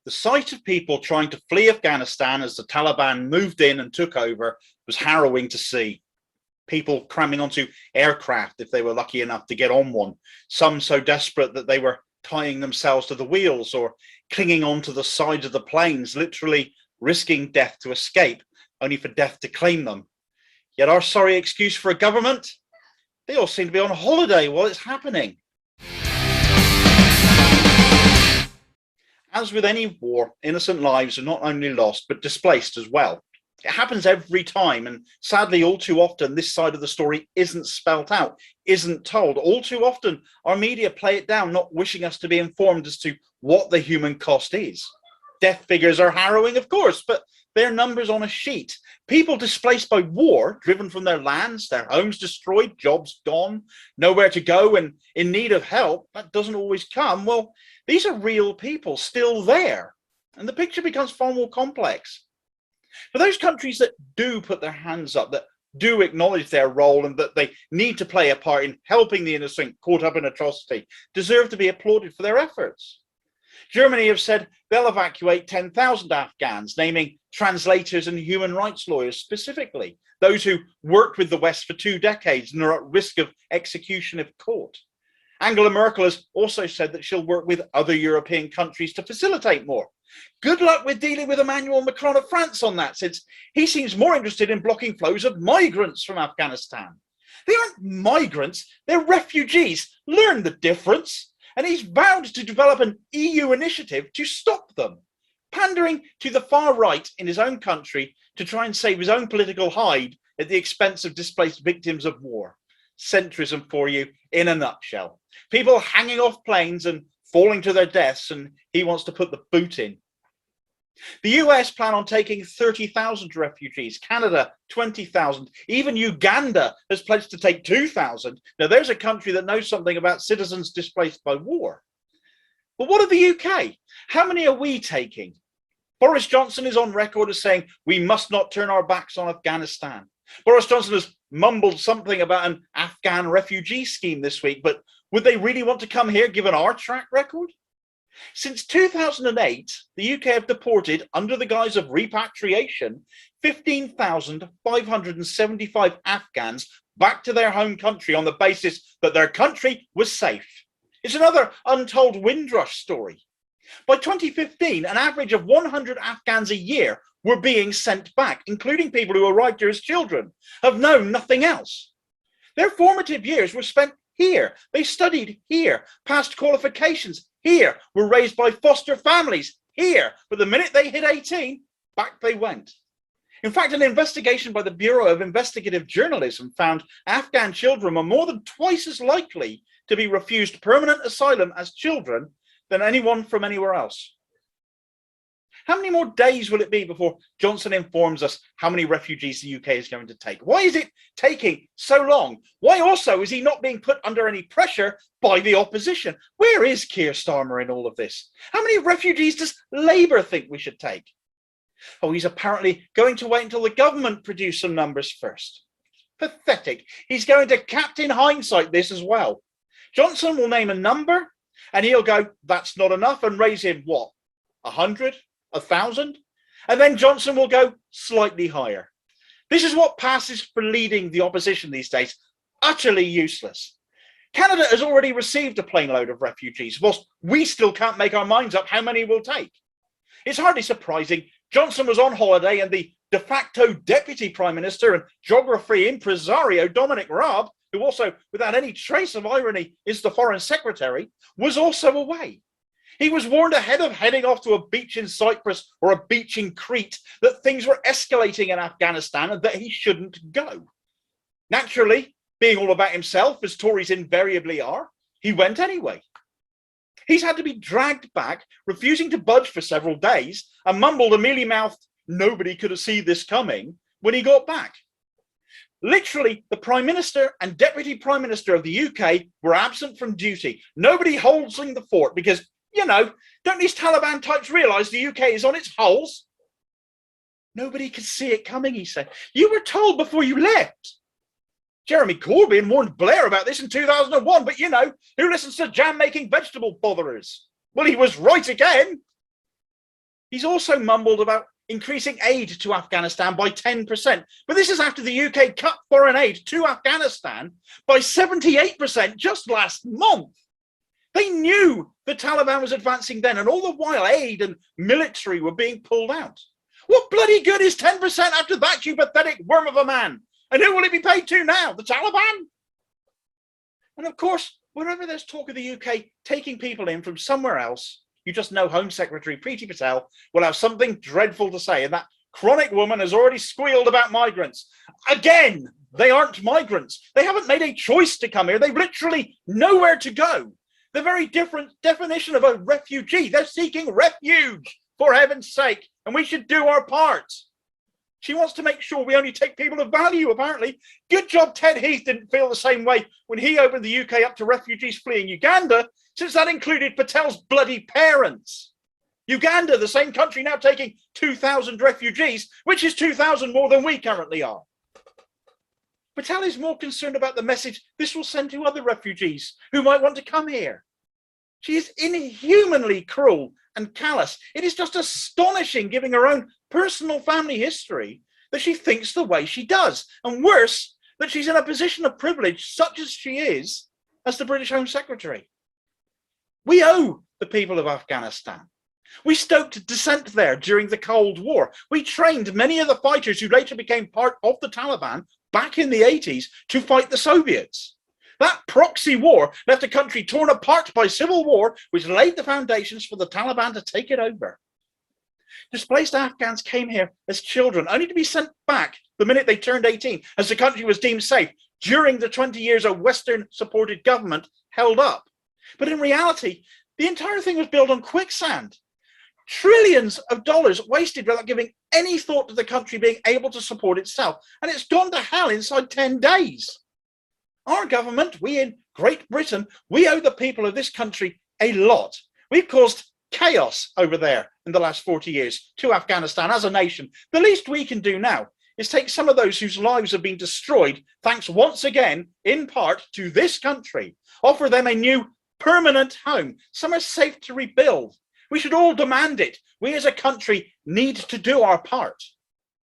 The sight of people trying to flee Afghanistan as the Taliban moved in and took over was harrowing to see. People cramming onto aircraft if they were lucky enough to get on one, some so desperate that they were tying themselves to the wheels or clinging onto the sides of the planes, literally risking death to escape, only for death to claim them. Yet our sorry excuse for a government? They all seem to be on holiday while it's happening. As with any war, innocent lives are not only lost, but displaced as well. It happens every time, and sadly, all too often, this side of the story isn't spelt out, isn't told. All too often, our media play it down, not wishing us to be informed as to what the human cost is. Death figures are harrowing, of course, but they're numbers on a sheet. People displaced by war, driven from their lands, their homes destroyed, jobs gone, nowhere to go, and in need of help, that doesn't always come. Well, these are real people still there, and the picture becomes far more complex. For those countries that do put their hands up, that do acknowledge their role and that they need to play a part in helping the innocent caught up in atrocity, deserve to be applauded for their efforts. Germany have said they'll evacuate 10,000 Afghans, naming translators and human rights lawyers specifically, those who worked with the West for 2 decades and are at risk of execution if caught. Angela Merkel has also said that she'll work with other European countries to facilitate more. Good luck with dealing with Emmanuel Macron of France on that, since he seems more interested in blocking flows of migrants from Afghanistan. They aren't migrants, they're refugees. Learn the difference. And he's vowed to develop an EU initiative to stop them, pandering to the far right in his own country to try and save his own political hide at the expense of displaced victims of war. Centrism for you in a nutshell. People hanging off planes and falling to their deaths, and he wants to put the boot in. The US plan on taking 30,000 refugees, Canada 20,000, even Uganda has pledged to take 2,000. Now there's a country that knows something about citizens displaced by war. But what of the UK? How many are we taking? Boris Johnson is on record as saying we must not turn our backs on Afghanistan. Boris Johnson has mumbled something about an Afghan refugee scheme this week, but would they really want to come here given our track record? Since 2008, the UK have deported, under the guise of repatriation, 15,575 Afghans back to their home country on the basis that their country was safe. It's another untold Windrush story. By 2015, an average of 100 Afghans a year were being sent back, including people who arrived here as children, have known nothing else. Their formative years were spent here. They studied here, passed qualifications here, were raised by foster families here. But the minute they hit 18, back they went. In fact, an investigation by the Bureau of Investigative Journalism found Afghan children were more than twice as likely to be refused permanent asylum as children than anyone from anywhere else. How many more days will it be before Johnson informs us how many refugees the UK is going to take? Why is it taking so long? Why also is he not being put under any pressure by the opposition? Where is Keir Starmer in all of this? How many refugees does Labour think we should take? Oh, he's apparently going to wait until the government produce some numbers first. Pathetic. He's going to Captain Hindsight this as well. Johnson will name a number and he'll go, that's not enough, and raise him what? 100? 1,000? And then Johnson will go slightly higher. This is what passes for leading the opposition these days. Utterly useless. Canada has already received a plane load of refugees, whilst we still can't make our minds up how many we'll take. It's hardly surprising Johnson was on holiday and the de facto deputy prime minister and geography impresario Dominic Raab, who also, without any trace of irony, is the foreign secretary, was also away. He was warned ahead of heading off to a beach in Cyprus or a beach in Crete that things were escalating in Afghanistan and that he shouldn't go. Naturally, being all about himself, as Tories invariably are, he went anyway. He's had to be dragged back, refusing to budge for several days, and mumbled a mealy-mouthed, nobody could have seen this coming, when he got back. Literally, the Prime Minister and Deputy Prime Minister of the UK were absent from duty. Nobody holding the fort because, you know, don't these Taliban types realise the UK is on its holes? Nobody could see it coming, he said. You were told before you left. Jeremy Corbyn warned Blair about this in 2001, but you know, who listens to jam-making vegetable botherers? Well, he was right again. He's also mumbled about increasing aid to Afghanistan by 10%. But this is after the UK cut foreign aid to Afghanistan by 78% just last month. They knew the Taliban was advancing then, and all the while aid and military were being pulled out. What bloody good is 10% after that, you pathetic worm of a man? And who will it be paid to now? The Taliban? And of course, wherever there's talk of the UK taking people in from somewhere else, you just know Home Secretary Priti Patel will have something dreadful to say. And that chronic woman has already squealed about migrants. Again, they aren't migrants. They haven't made a choice to come here. They've literally nowhere to go. The very different definition of a refugee. They're seeking refuge, for heaven's sake. And we should do our part. She wants to make sure we only take people of value, apparently. Good job Ted Heath didn't feel the same way when he opened the UK up to refugees fleeing Uganda, since that included Patel's bloody parents. Uganda, the same country now taking 2,000 refugees, which is 2,000 more than we currently are. Patel is more concerned about the message this will send to other refugees who might want to come here. She is inhumanly cruel and callous. It is just astonishing, given her own personal family history, that she thinks the way she does. And worse, that she's in a position of privilege, such as she is, as the British Home Secretary. We owe the people of Afghanistan. We stoked dissent there during the Cold War. We trained many of the fighters who later became part of the Taliban back in the 80s to fight the Soviets. That proxy war left a country torn apart by civil war, which laid the foundations for the Taliban to take it over. Displaced Afghans came here as children, only to be sent back the minute they turned 18, as the country was deemed safe during the 20 years a Western-supported government held up. But in reality, the entire thing was built on quicksand. Trillions of dollars wasted without giving any thought to the country being able to support itself. And it's gone to hell inside 10 days. Our government, we in Great Britain, we owe the people of this country a lot. We've caused chaos over there in the last 40 years to Afghanistan as a nation. The least we can do now is take some of those whose lives have been destroyed, thanks once again, in part, to this country, offer them a new permanent home, somewhere safe to rebuild. We should all demand it. We as a country need to do our part.